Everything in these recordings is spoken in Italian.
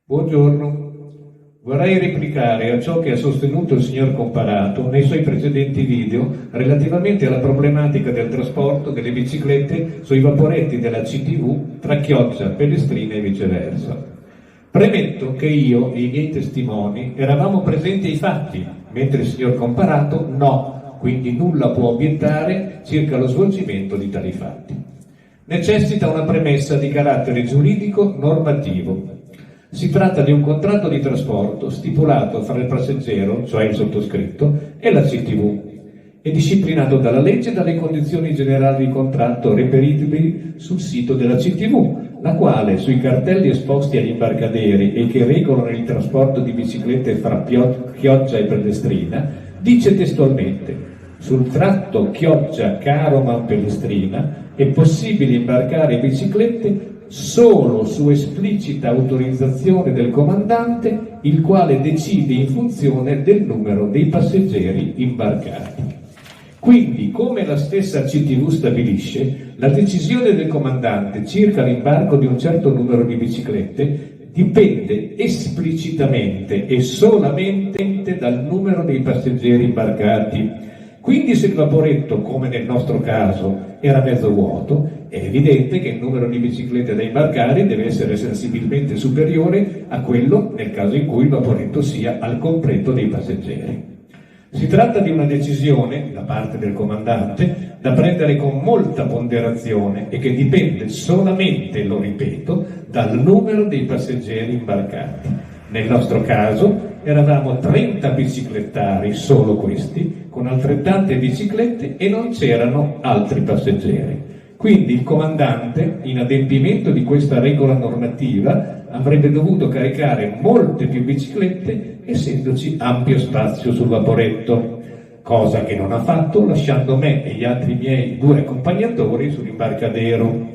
Buongiorno. Vorrei replicare a ciò che ha sostenuto il signor Comparato nei suoi precedenti video relativamente alla problematica del trasporto delle biciclette sui vaporetti della CTV tra Chioggia, Pellestrina e viceversa. Premetto che io e i miei testimoni eravamo presenti ai fatti, mentre il signor Comparato no, quindi nulla può obiettare circa lo svolgimento di tali fatti. Necessita una premessa di carattere giuridico normativo. Si tratta di un contratto di trasporto stipulato fra il passeggero, cioè il sottoscritto, e la CTV. È disciplinato dalla legge e dalle condizioni generali di contratto reperibili sul sito della CTV, la quale, sui cartelli esposti agli imbarcaderi e che regolano il trasporto di biciclette fra Chioggia e Pellestrina, dice testualmente: sul tratto Chioggia-Caroman-Pellestrina è possibile imbarcare biciclette solo su esplicita autorizzazione del comandante, il quale decide in funzione del numero dei passeggeri imbarcati. Quindi, come la stessa CTV stabilisce, la decisione del comandante circa l'imbarco di un certo numero di biciclette dipende esplicitamente e solamente dal numero dei passeggeri imbarcati. Quindi se il vaporetto, come nel nostro caso, era mezzo vuoto, è evidente che il numero di biciclette da imbarcare deve essere sensibilmente superiore a quello nel caso in cui il vaporetto sia al completo dei passeggeri. Si tratta di una decisione, da parte del comandante, da prendere con molta ponderazione e che dipende solamente, lo ripeto, dal numero dei passeggeri imbarcati. Nel nostro caso eravamo 30 biciclettari, solo questi, con altrettante biciclette e non c'erano altri passeggeri. Quindi il comandante, in adempimento di questa regola normativa, avrebbe dovuto caricare molte più biciclette, essendoci ampio spazio sul vaporetto, cosa che non ha fatto, lasciando me e gli altri miei 2 accompagnatori sull'imbarcadero.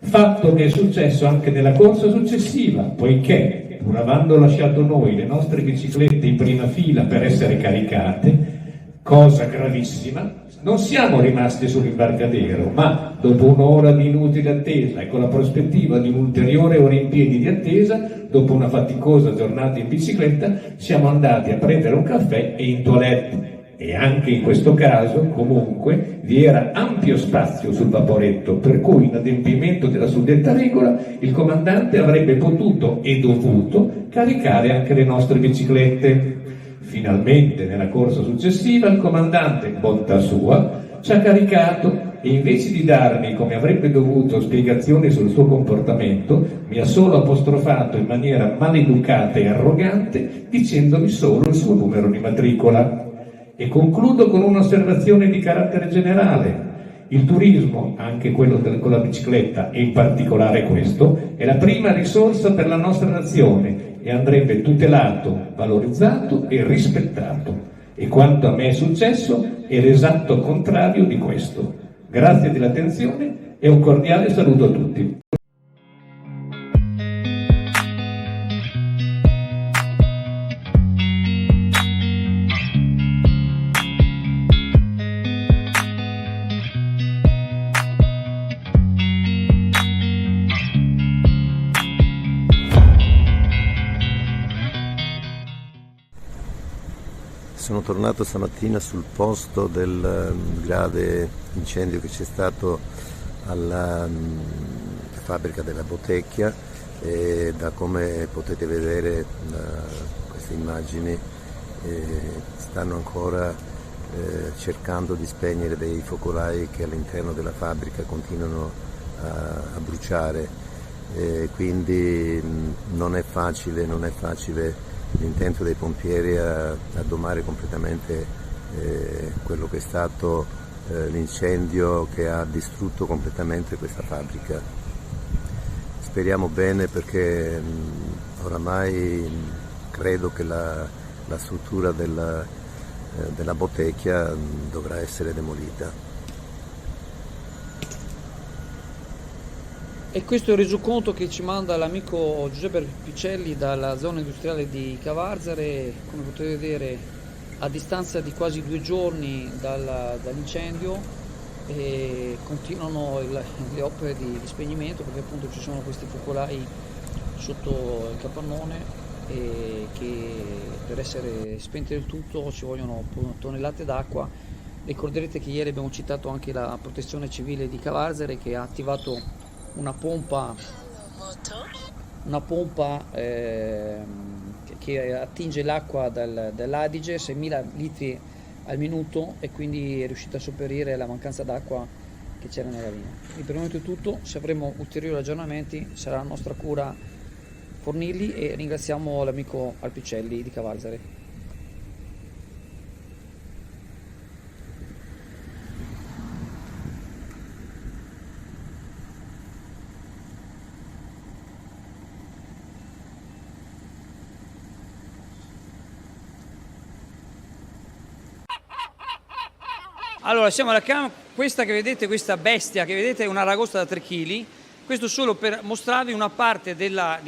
Fatto che è successo anche nella corsa successiva, poiché, pur avendo lasciato noi le nostre biciclette in prima fila per essere caricate, cosa gravissima, non siamo rimasti sull'imbarcadero, ma dopo un'ora di inutile attesa e con la prospettiva di un'ulteriore ora in piedi di attesa, dopo una faticosa giornata in bicicletta, siamo andati a prendere un caffè e in toilette. E anche in questo caso, comunque, vi era ampio spazio sul vaporetto, per cui in adempimento della suddetta regola, il comandante avrebbe potuto e dovuto caricare anche le nostre biciclette. Finalmente, nella corsa successiva, il comandante, bontà sua, ci ha caricato e invece di darmi, come avrebbe dovuto, spiegazioni sul suo comportamento, mi ha solo apostrofato in maniera maleducata e arrogante, dicendomi solo il suo numero di matricola. E concludo con un'osservazione di carattere generale. Il turismo, anche quello con la bicicletta, e in particolare questo, è la prima risorsa per la nostra nazione e andrebbe tutelato, valorizzato e rispettato. E quanto a me è successo è l'esatto contrario di questo. Grazie dell'attenzione e un cordiale saluto a tutti. Sono tornato stamattina sul posto del grave incendio che c'è stato alla fabbrica della Botecchia e da come potete vedere da queste immagini stanno ancora cercando di spegnere dei focolai che all'interno della fabbrica continuano a bruciare, quindi non è facile l'intento dei pompieri a domare completamente quello che è stato l'incendio che ha distrutto completamente questa fabbrica. Speriamo bene perché oramai credo che la struttura della Botecchia dovrà essere demolita. E questo è il resoconto che ci manda l'amico Giuseppe Picelli dalla zona industriale di Cavarzare, come potete vedere a distanza di quasi 2 giorni dall'incendio, e continuano le opere di spegnimento, perché appunto ci sono questi focolai sotto il capannone e che per essere spente del tutto ci vogliono tonnellate d'acqua. Ricorderete che ieri abbiamo citato anche la protezione civile di Cavarzere che ha attivato una pompa che attinge l'acqua dall'Adige, 6.000 litri al minuto, e quindi è riuscita a sopperire la mancanza d'acqua che c'era nella linea. Quindi per il momento è tutto, se avremo ulteriori aggiornamenti sarà nostra cura fornirli, e ringraziamo l'amico Alpicelli di Cavarzere. Allora, siamo alla CAM, questa che vedete, questa bestia che vedete è una ragosta da 3 kg, questo solo per mostrarvi una parte della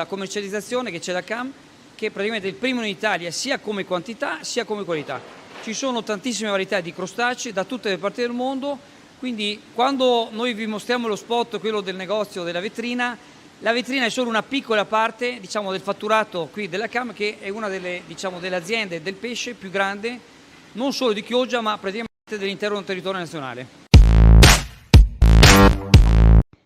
commercializzazione che c'è da CAM, che praticamente è il primo in Italia sia come quantità sia come qualità. Ci sono tantissime varietà di crostacei da tutte le parti del mondo, quindi quando noi vi mostriamo lo spot, quello del negozio, della vetrina, la vetrina è solo una piccola parte del fatturato qui della CAM, che è una delle aziende del pesce più grande, non solo di Chioggia ma praticamente dell'intero territorio nazionale.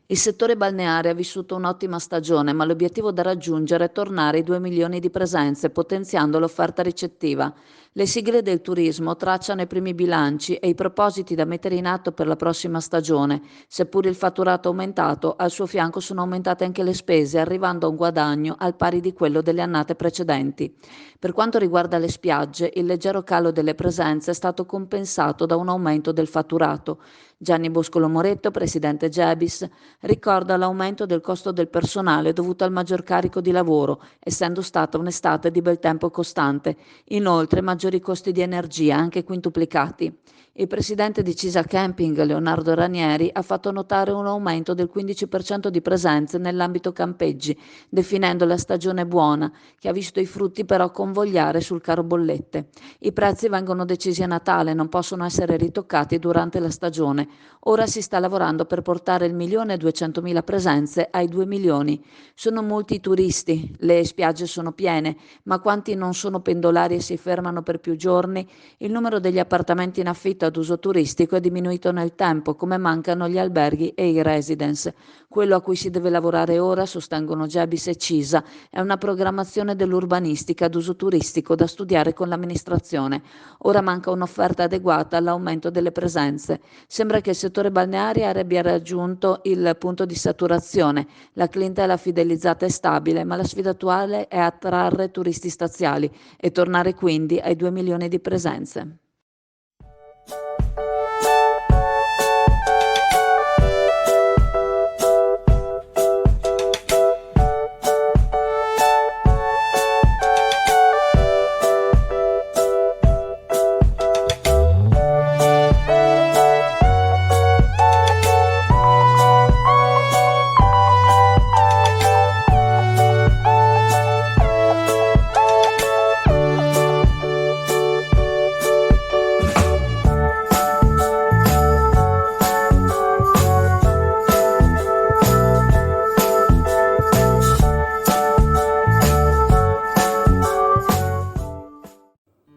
Il settore balneare ha vissuto un'ottima stagione, ma l'obiettivo da raggiungere è tornare ai 2 milioni di presenze, potenziando l'offerta ricettiva. Le sigle del turismo tracciano i primi bilanci e i propositi da mettere in atto per la prossima stagione. Seppur il fatturato è aumentato, al suo fianco sono aumentate anche le spese, arrivando a un guadagno al pari di quello delle annate precedenti. Per quanto riguarda le spiagge, il leggero calo delle presenze è stato compensato da un aumento del fatturato. Gianni Boscolo Moretto, presidente Gebis, ricorda l'aumento del costo del personale dovuto al maggior carico di lavoro, essendo stata un'estate di bel tempo costante. Inoltre maggiori costi di energia, anche quintuplicati. Il presidente di Cisa Camping, Leonardo Ranieri, ha fatto notare un aumento del 15% di presenze nell'ambito campeggi, definendo la stagione buona, che ha visto i frutti però convogliare sul caro bollette. I prezzi vengono decisi a Natale, non possono essere ritoccati durante la stagione. Ora si sta lavorando per portare il 1.200.000 presenze ai 2 milioni. Sono molti i turisti, le spiagge sono piene, ma quanti non sono pendolari e si fermano per più giorni? Il numero degli appartamenti in affitto ad uso turistico è diminuito nel tempo, come mancano gli alberghi e i residence. Quello a cui si deve lavorare ora, sostengono Gebis e Cisa, è una programmazione dell'urbanistica ad uso turistico da studiare con l'amministrazione. Ora manca un'offerta adeguata all'aumento delle presenze. Sembra che il settore balneare abbia raggiunto il punto di saturazione. La clientela fidelizzata è stabile, ma la sfida attuale è attrarre turisti staziali e tornare quindi ai 2 milioni di presenze.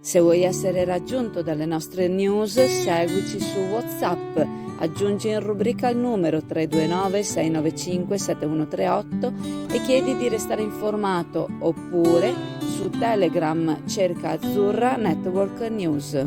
Se vuoi essere raggiunto dalle nostre news, seguici su WhatsApp, aggiungi in rubrica il numero 329 695 7138 e chiedi di restare informato, oppure su Telegram cerca Azzurra Network News.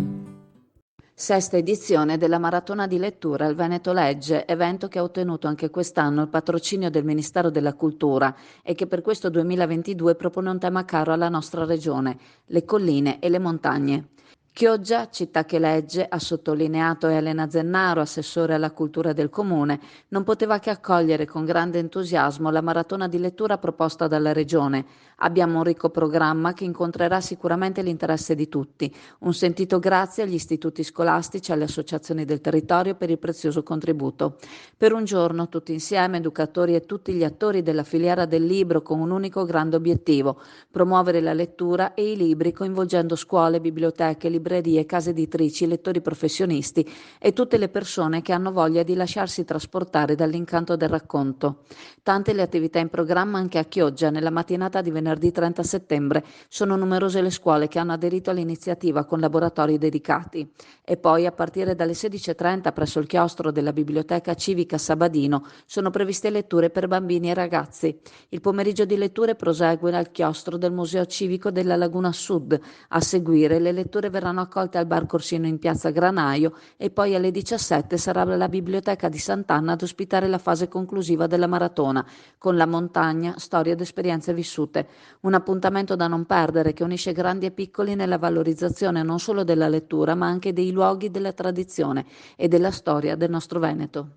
Sesta edizione della Maratona di Lettura Il Veneto Legge, evento che ha ottenuto anche quest'anno il patrocinio del Ministero della Cultura e che per questo 2022 propone un tema caro alla nostra regione, le colline e le montagne. Chioggia, città che legge, ha sottolineato Elena Zennaro, assessore alla cultura del comune, non poteva che accogliere con grande entusiasmo la maratona di lettura proposta dalla regione. Abbiamo un ricco programma che incontrerà sicuramente l'interesse di tutti. Un sentito grazie agli istituti scolastici e alle associazioni del territorio per il prezioso contributo. Per un giorno, tutti insieme, educatori e tutti gli attori della filiera del libro, con un unico grande obiettivo: promuovere la lettura e i libri, coinvolgendo scuole, biblioteche, librerie librerie, case editrici, lettori professionisti e tutte le persone che hanno voglia di lasciarsi trasportare dall'incanto del racconto. Tante le attività in programma anche a Chioggia nella mattinata di venerdì 30 settembre. Sono numerose le scuole che hanno aderito all'iniziativa con laboratori dedicati. E poi a partire dalle 16:30 presso il chiostro della Biblioteca Civica Sabadino sono previste letture per bambini e ragazzi. Il pomeriggio di letture prosegue al chiostro del Museo Civico della Laguna Sud. A seguire le letture verranno accolte al Bar Corsino in Piazza Granaio e poi alle 17 sarà la Biblioteca di Sant'Anna ad ospitare la fase conclusiva della maratona con La montagna, storie ed esperienze vissute. Un appuntamento da non perdere che unisce grandi e piccoli nella valorizzazione non solo della lettura ma anche dei luoghi della tradizione e della storia del nostro Veneto.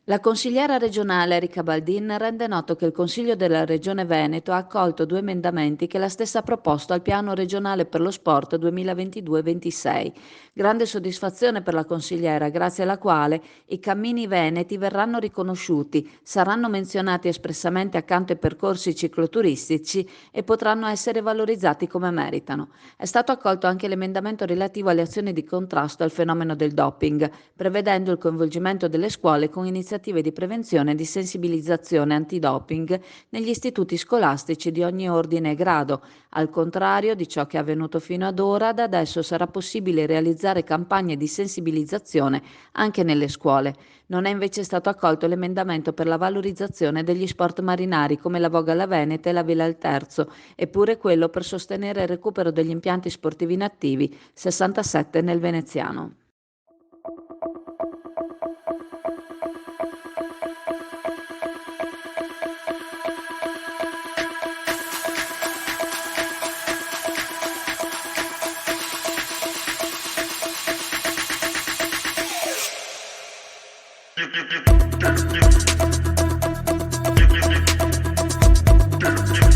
La consigliera regionale Erika Baldin rende noto che il Consiglio della Regione Veneto ha accolto 2 emendamenti che la stessa ha proposto al Piano regionale per lo sport 2022-26. Grande soddisfazione per la consigliera, grazie alla quale i cammini veneti verranno riconosciuti, saranno menzionati espressamente accanto ai percorsi cicloturistici e potranno essere valorizzati come meritano. È stato accolto anche l'emendamento relativo alle azioni di contrasto al fenomeno del doping, prevedendo il coinvolgimento delle scuole con iniziative di prevenzione e di sensibilizzazione antidoping negli istituti scolastici di ogni ordine e grado. Al contrario di ciò che è avvenuto fino ad ora, da adesso sarà possibile realizzare campagne di sensibilizzazione anche nelle scuole. Non è invece stato accolto l'emendamento per la valorizzazione degli sport marinari come la voga alla veneta e la vela al terzo, eppure quello per sostenere il recupero degli impianti sportivi inattivi, 67 nel Veneziano. Thank you.